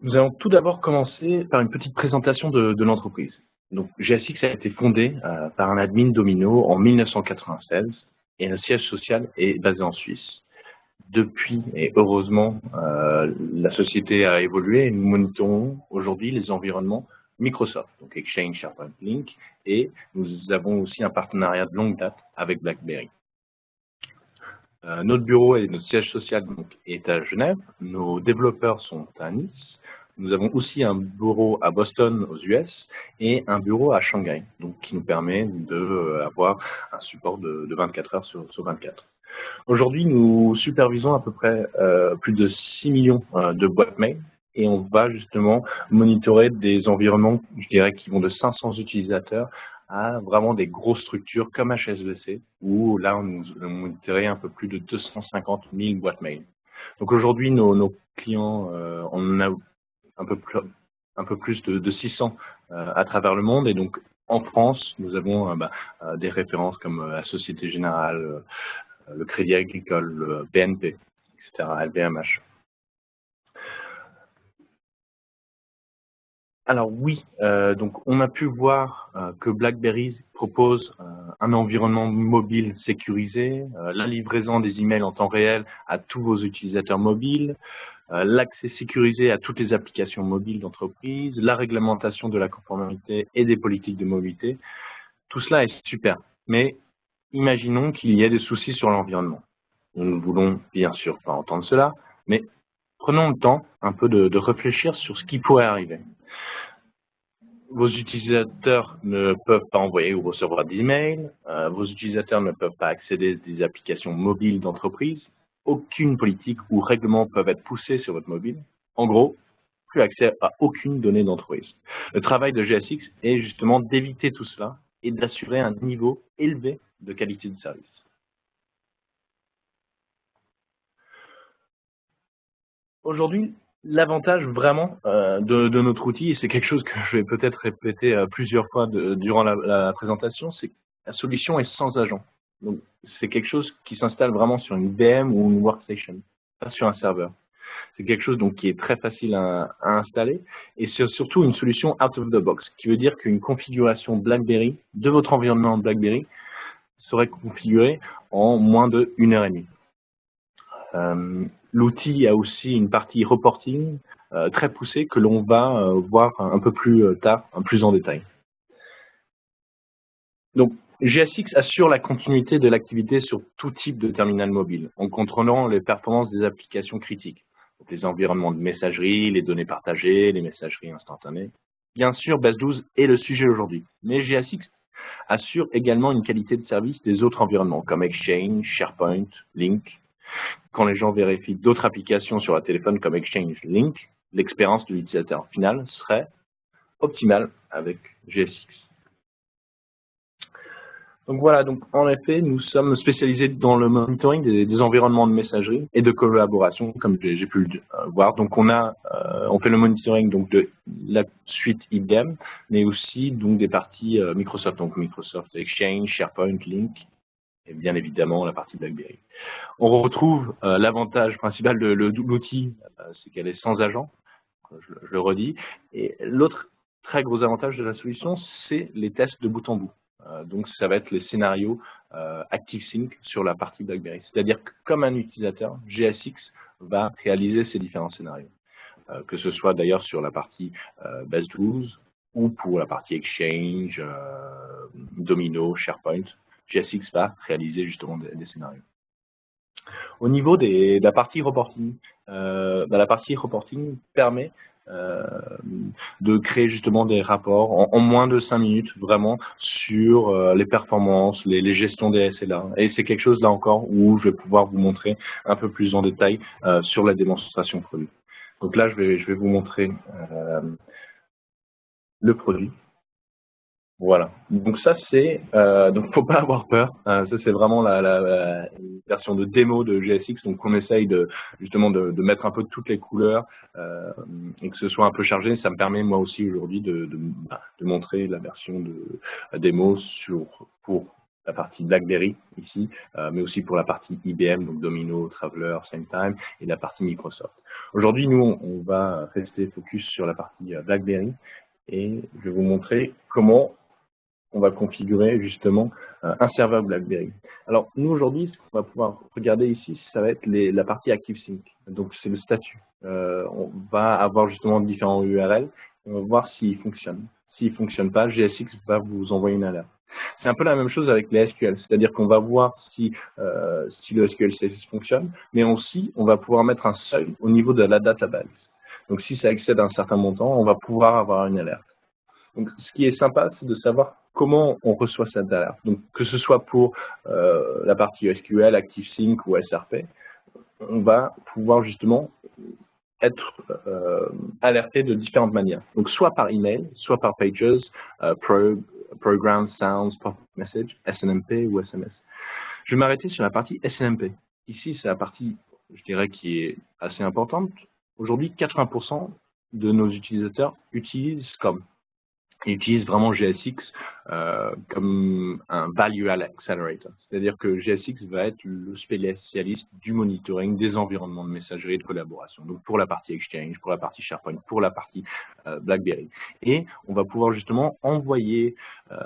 Nous allons tout d'abord commencer par une petite présentation de l'entreprise. Donc, GSX a été fondé par un admin Domino en 1996 et le siège social est basé en Suisse. Depuis, et heureusement, la société a évolué et nous monitorons aujourd'hui les environnements Microsoft, donc Exchange, SharePoint, Lync, et nous avons aussi un partenariat de longue date avec BlackBerry. Notre bureau et notre siège social donc, est à Genève. Nos développeurs sont à Nice. Nous avons aussi un bureau à Boston aux US et un bureau à Shanghai, donc qui nous permet d'avoir un support de 24 heures sur 24. Aujourd'hui, nous supervisons à peu près plus de 6 millions de boîtes mail et on va justement monitorer des environnements, je dirais, qui vont de 500 utilisateurs à vraiment des grosses structures comme HSBC, où là, on monitorait un peu plus de 250 000 boîtes mail. Donc aujourd'hui, nos clients, on a un peu plus de 600 à travers le monde. Et donc, en France, nous avons des références comme la Société Générale, le Crédit Agricole, le BNP, etc., LVMH. Alors oui, donc on a pu voir que BlackBerry propose un environnement mobile sécurisé, la livraison des emails en temps réel à tous vos utilisateurs mobiles, l'accès sécurisé à toutes les applications mobiles d'entreprise, la réglementation de la conformité et des politiques de mobilité. Tout cela est super, mais imaginons qu'il y ait des soucis sur l'environnement. Nous ne voulons bien sûr pas entendre cela, mais prenons le temps un peu de réfléchir sur ce qui pourrait arriver. Vos utilisateurs ne peuvent pas envoyer ou recevoir d'emails, vos utilisateurs ne peuvent pas accéder à des applications mobiles d'entreprise, aucune politique ou règlement peuvent être poussés sur votre mobile. En gros, plus accès à aucune donnée d'entreprise. Le travail de GSX est justement d'éviter tout cela et d'assurer un niveau élevé de qualité de service. Aujourd'hui, l'avantage vraiment de notre outil, et c'est quelque chose que je vais peut-être répéter plusieurs fois durant la présentation, c'est que la solution est sans agent. Donc, c'est quelque chose qui s'installe vraiment sur une VM ou une workstation, pas sur un serveur. C'est quelque chose donc qui est très facile à installer et c'est surtout une solution out of the box, qui veut dire qu'une configuration BlackBerry de votre environnement BlackBerry serait configurée en moins de 1 heure et demie. L'outil a aussi une partie reporting très poussée que l'on va voir un peu plus tard, plus en détail. Donc, GSX assure la continuité de l'activité sur tout type de terminal mobile, en contrôlant les performances des applications critiques. Donc, les environnements de messagerie, les données partagées, les messageries instantanées. Bien sûr, Base12 est le sujet aujourd'hui, mais GSX assure également une qualité de service des autres environnements, comme Exchange, SharePoint, Lync. Quand les gens vérifient d'autres applications sur un téléphone comme Exchange Link, l'expérience de l'utilisateur final serait optimale avec GSX. Donc voilà, donc en effet, nous sommes spécialisés dans le monitoring des environnements de messagerie et de collaboration, comme j'ai pu le voir. Donc on fait le monitoring donc de la suite IBM, mais aussi donc des parties Microsoft, donc Microsoft Exchange, SharePoint, Link, et bien évidemment la partie BlackBerry. On retrouve l'avantage principal de l'outil, c'est qu'elle est sans agent, je le redis. Et l'autre très gros avantage de la solution, c'est les tests de bout en bout. Donc ça va être les scénarios ActiveSync sur la partie BlackBerry. C'est-à-dire que comme un utilisateur, GSX va réaliser ces différents scénarios. Que ce soit d'ailleurs sur la partie Base12 ou pour la partie Exchange, Domino, SharePoint, GSX va réaliser justement des scénarios. Au niveau de la partie reporting, la partie reporting permet de créer justement des rapports en moins de 5 minutes vraiment sur les performances, les gestions des SLA. Et c'est quelque chose là encore où je vais pouvoir vous montrer un peu plus en détail sur la démonstration produit. Donc là, je vais vous montrer le produit. Voilà. Donc ça c'est donc faut pas avoir peur. Ça c'est vraiment la version de démo de GSX. Donc on essaye justement de mettre un peu toutes les couleurs et que ce soit un peu chargé. Ça me permet moi aussi aujourd'hui de montrer la version de démo pour la partie BlackBerry ici, mais aussi pour la partie IBM, donc Domino, Traveler, SameTime, et la partie Microsoft. Aujourd'hui, nous, on va rester focus sur la partie BlackBerry, et je vais vous montrer comment on va configurer justement un serveur BlackBerry. Alors, nous, aujourd'hui, ce qu'on va pouvoir regarder ici, ça va être la partie ActiveSync. Donc, c'est le statut. On va avoir justement différents URL, et on va voir s'ils fonctionnent. S'ils ne fonctionnent pas, GSX va vous envoyer une alerte. C'est un peu la même chose avec les SQL, c'est-à-dire qu'on va voir si le SQL CSS fonctionne, mais aussi on va pouvoir mettre un seuil au niveau de la database. Donc si ça excède un certain montant, on va pouvoir avoir une alerte. Donc ce qui est sympa, c'est de savoir comment on reçoit cette alerte. Donc que ce soit pour la partie SQL, ActiveSync ou SRP, on va pouvoir justement être alerté de différentes manières. Donc soit par email, soit par Pages, Program, Sounds, Pop Message, SNMP ou SMS. Je vais m'arrêter sur la partie SNMP. Ici, c'est la partie, je dirais, qui est assez importante. Aujourd'hui, 80% de nos utilisateurs utilisent COM. Ils utilisent vraiment GSX comme un Value Accelerator. C'est-à-dire que GSX va être le spécialiste du monitoring des environnements de messagerie et de collaboration. Donc pour la partie Exchange, pour la partie SharePoint, pour la partie BlackBerry. Et on va pouvoir justement envoyer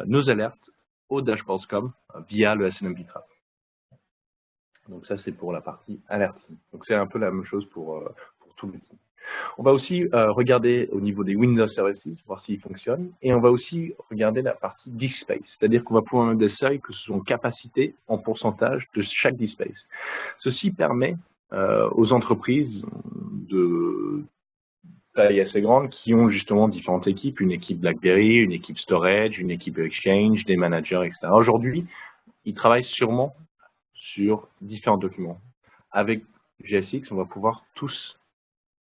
nos alertes au dashboard COM via le SNMP Trap. Donc ça, c'est pour la partie alerting. Donc c'est un peu la même chose pour tout l'outil. On va aussi regarder au niveau des Windows Services, voir s'ils fonctionnent. Et on va aussi regarder la partie disk space, c'est-à-dire qu'on va pouvoir mettre des seuils que ce sont capacité en pourcentage de chaque disk space. Ceci permet aux entreprises de taille assez grande qui ont justement différentes équipes, une équipe BlackBerry, une équipe Storage, une équipe Exchange, des managers, etc. Aujourd'hui, ils travaillent sûrement sur différents documents. Avec GSX, on va pouvoir tous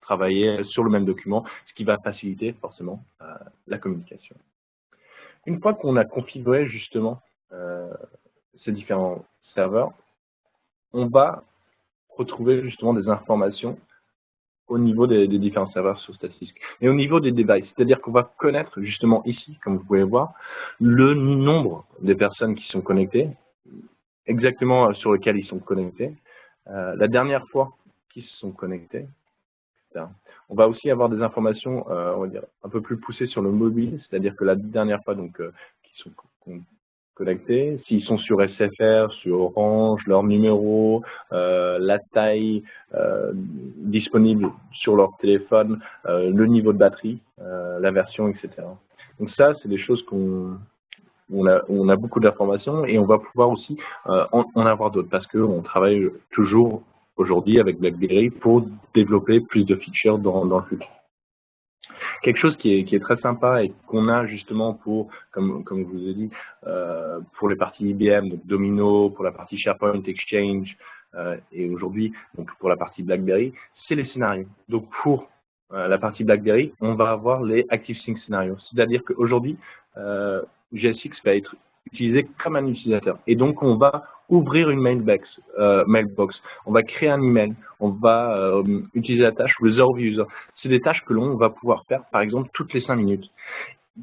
travailler sur le même document, ce qui va faciliter forcément la communication. Une fois qu'on a configuré justement ces différents serveurs, on va retrouver justement des informations au niveau des différents serveurs sur statistiques. Et au niveau des devices, c'est-à-dire qu'on va connaître justement ici, comme vous pouvez voir, le nombre des personnes qui sont connectées, exactement sur lequel ils sont connectés, la dernière fois qu'ils se sont connectés. On va aussi avoir des informations, on va dire, un peu plus poussées sur le mobile, c'est-à-dire que la dernière fois qu'ils sont connectés, s'ils sont sur SFR, sur Orange, leur numéro, la taille disponible sur leur téléphone, le niveau de batterie, la version, etc. Donc ça, c'est des choses on a beaucoup d'informations et on va pouvoir aussi en avoir d'autres parce qu'on travaille toujours aujourd'hui avec BlackBerry pour développer plus de features dans le futur. Quelque chose qui est très sympa et qu'on a justement pour, comme je vous ai dit, pour les parties IBM, donc Domino, pour la partie SharePoint, Exchange, et aujourd'hui donc pour la partie BlackBerry, c'est les scénarios. Donc pour la partie BlackBerry, on va avoir les ActiveSync scénarios. C'est-à-dire qu'aujourd'hui, GSX va être utilisé comme un utilisateur. Et donc, on va ouvrir une mailbox. On va créer un email. On va utiliser la tâche Resolve User. C'est des tâches que l'on va pouvoir faire, par exemple, toutes les 5 minutes,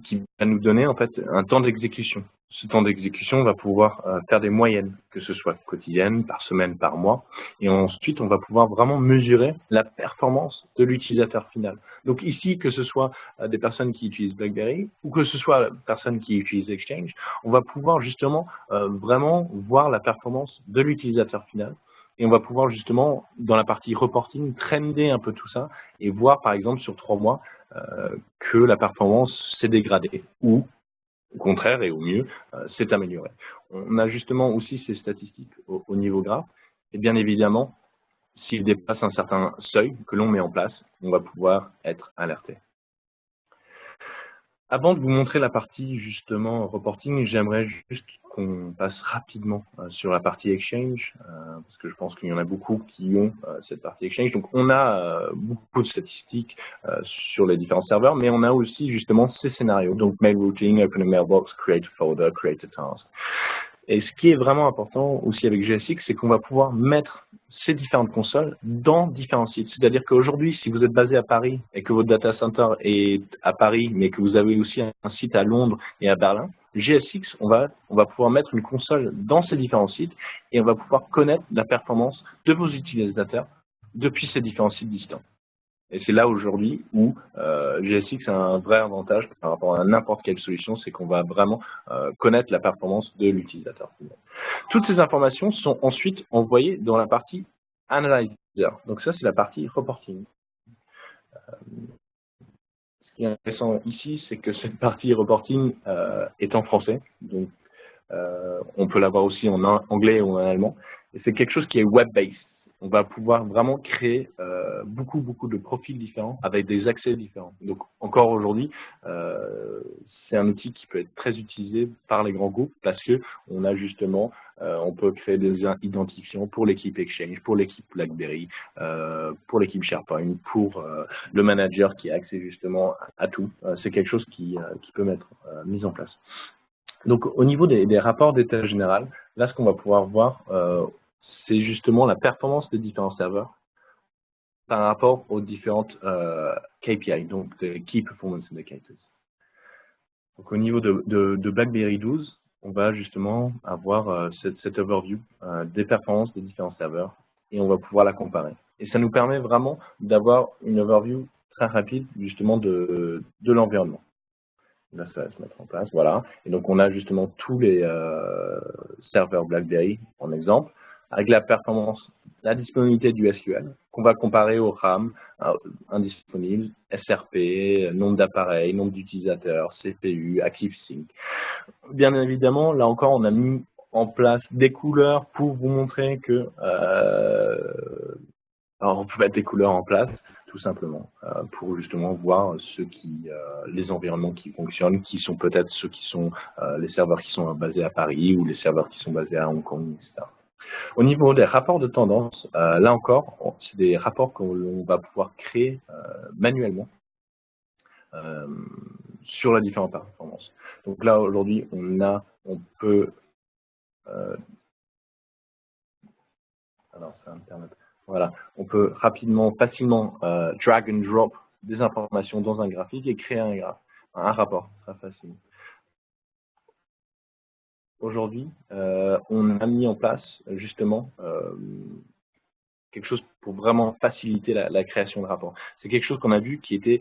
qui va nous donner en fait un temps d'exécution. Ce temps d'exécution, on va pouvoir faire des moyennes, que ce soit quotidienne, par semaine, par mois. Et ensuite, on va pouvoir vraiment mesurer la performance de l'utilisateur final. Donc ici, que ce soit des personnes qui utilisent BlackBerry ou que ce soit des personnes qui utilisent Exchange, on va pouvoir justement vraiment voir la performance de l'utilisateur final. Et on va pouvoir justement, dans la partie reporting, trender un peu tout ça et voir, par exemple, sur 3 mois, que la performance s'est dégradée ou au contraire et au mieux, s'est améliorée. On a justement aussi ces statistiques au niveau graphe et bien évidemment, s'il dépasse un certain seuil que l'on met en place, on va pouvoir être alerté. Avant de vous montrer la partie justement reporting, j'aimerais juste qu'on passe rapidement sur la partie Exchange, parce que je pense qu'il y en a beaucoup qui ont cette partie Exchange. Donc on a beaucoup de statistiques sur les différents serveurs, mais on a aussi justement ces scénarios. Donc mail routing, open a mailbox, create a folder, create a task. Et ce qui est vraiment important aussi avec GSX, c'est qu'on va pouvoir mettre ces différentes consoles dans différents sites. C'est-à-dire qu'aujourd'hui, si vous êtes basé à Paris et que votre data center est à Paris, mais que vous avez aussi un site à Londres et à Berlin, GSX, on va pouvoir mettre une console dans ces différents sites et on va pouvoir connaître la performance de vos utilisateurs depuis ces différents sites distants. Et c'est là aujourd'hui où GSX a un vrai avantage par rapport à n'importe quelle solution, c'est qu'on va vraiment connaître la performance de l'utilisateur. Toutes ces informations sont ensuite envoyées dans la partie Analyzer. Donc ça, c'est la partie reporting. Ce qui est intéressant ici, c'est que cette partie reporting est en français. Donc on peut l'avoir aussi en anglais ou en allemand. Et c'est quelque chose qui est web-based. On va pouvoir vraiment créer beaucoup de profils différents avec des accès différents. Donc encore aujourd'hui, c'est un outil qui peut être très utilisé par les grands groupes parce que on a justement, on peut créer des identifiants pour l'équipe Exchange, pour l'équipe BlackBerry, pour l'équipe SharePoint, pour le manager qui a accès justement à tout. C'est quelque chose qui peut être mis en place. Donc au niveau des rapports d'état général, là ce qu'on va pouvoir voir, c'est justement la performance des différents serveurs par rapport aux différentes KPI, donc des Key Performance Indicators. Donc au niveau de BlackBerry 12, on va justement avoir cette overview des performances des différents serveurs et on va pouvoir la comparer. Et ça nous permet vraiment d'avoir une overview très rapide justement de l'environnement. Là, ça va se mettre en place, voilà. Et donc, on a justement tous les serveurs BlackBerry, en exemple, avec la performance, la disponibilité du SQL, qu'on va comparer au RAM indisponible, SRP, nombre d'appareils, nombre d'utilisateurs, CPU, ActiveSync. Bien évidemment, là encore, on a mis en place des couleurs pour vous montrer que alors, on peut mettre des couleurs en place, tout simplement, pour justement voir les environnements qui fonctionnent, qui sont peut-être ceux qui sont les serveurs qui sont basés à Paris ou les serveurs qui sont basés à Hong Kong, etc. Au niveau des rapports de tendance, là encore, c'est des rapports qu'on va pouvoir créer manuellement sur la différente performance. Donc là, aujourd'hui, on peut alors ça va me permettre. Voilà, on peut rapidement, facilement drag and drop des informations dans un graphique et créer un rapport très facilement. Aujourd'hui, on a mis en place justement quelque chose pour vraiment faciliter la création de rapports. C'est quelque chose qu'on a vu qui était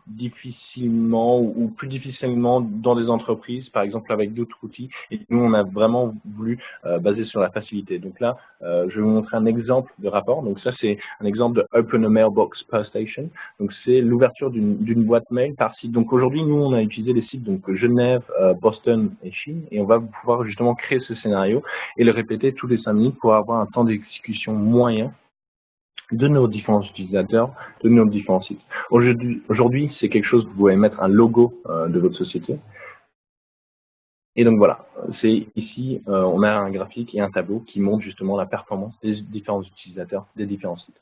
difficilement ou plus difficilement dans des entreprises, par exemple avec d'autres outils. Et nous, on a vraiment voulu baser sur la facilité. Donc là, je vais vous montrer un exemple de rapport. Donc ça, c'est un exemple de Open a Mailbox per Station. Donc c'est l'ouverture d'une boîte mail par site. Donc aujourd'hui, nous, on a utilisé les sites donc Genève, Boston et Chine. Et on va pouvoir justement créer ce scénario et le répéter tous les 5 minutes pour avoir un temps d'exécution moyen de nos différents utilisateurs, de nos différents sites. Aujourd'hui, c'est quelque chose, vous pouvez mettre un logo de votre société. Et donc voilà, c'est ici, on a un graphique et un tableau qui montre justement la performance des différents utilisateurs des différents sites.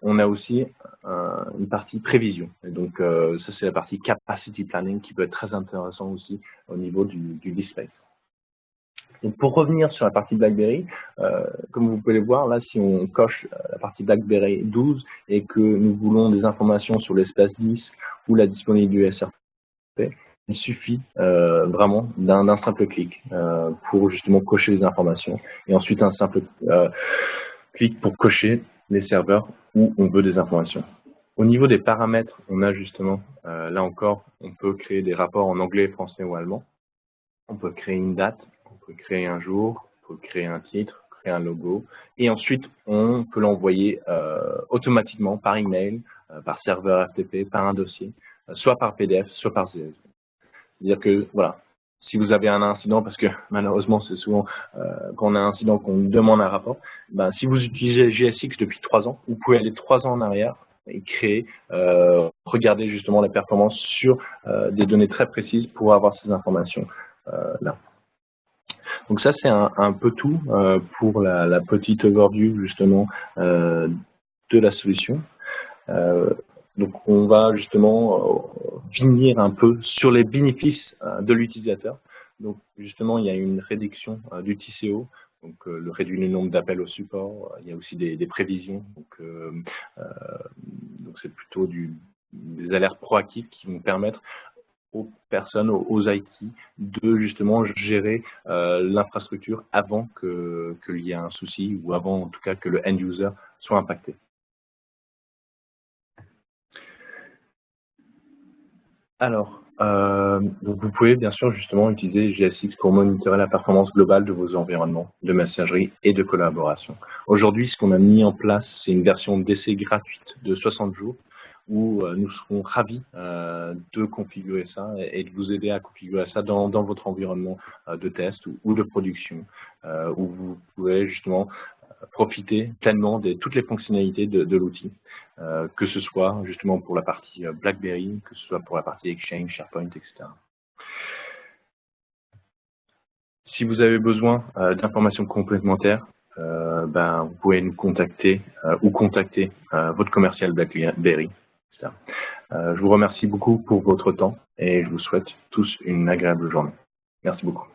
On a aussi une partie prévision. Et donc ça, c'est la partie capacity planning qui peut être très intéressant aussi au niveau du display. Donc pour revenir sur la partie BlackBerry, comme vous pouvez le voir, là, si on coche la partie BlackBerry 12 et que nous voulons des informations sur l'espace disque ou la disponibilité du SRP, il suffit vraiment d'un simple clic pour justement cocher les informations et ensuite un simple clic pour cocher les serveurs où on veut des informations. Au niveau des paramètres, on a justement, là encore, on peut créer des rapports en anglais, français ou allemand. On peut créer une date, on peut créer un jour, on peut créer un titre, créer un logo, et ensuite on peut l'envoyer automatiquement par email, par serveur FTP, par un dossier, soit par PDF, soit par CSV. C'est-à-dire que voilà, si vous avez un incident, parce que malheureusement c'est souvent quand on a un incident qu'on demande un rapport, ben, si vous utilisez GSX depuis 3 ans, vous pouvez aller 3 ans en arrière et créer, regarder justement les performances sur des données très précises pour avoir ces informations là. Donc ça, c'est un peu tout pour la petite overview justement de la solution. Donc on va justement finir un peu sur les bénéfices de l'utilisateur. Donc justement, il y a une réduction du TCO, donc le réduire le nombre d'appels au support. Il y a aussi des prévisions, donc c'est plutôt des alertes proactives qui vont permettre aux personnes, aux IT, de justement gérer l'infrastructure avant qu'il y ait un souci ou avant en tout cas que le end user soit impacté. Alors, donc vous pouvez bien sûr justement utiliser GSX pour monitorer la performance globale de vos environnements de messagerie et de collaboration. Aujourd'hui, ce qu'on a mis en place, c'est une version d'essai gratuite de 60 jours où nous serons ravis de configurer ça et de vous aider à configurer ça dans votre environnement de test ou de production, où vous pouvez justement profiter pleinement de toutes les fonctionnalités de l'outil, que ce soit justement pour la partie BlackBerry, que ce soit pour la partie Exchange, SharePoint, etc. Si vous avez besoin d'informations complémentaires, vous pouvez nous contacter ou contacter votre commercial BlackBerry, etc. Je vous remercie beaucoup pour votre temps et je vous souhaite tous une agréable journée. Merci beaucoup.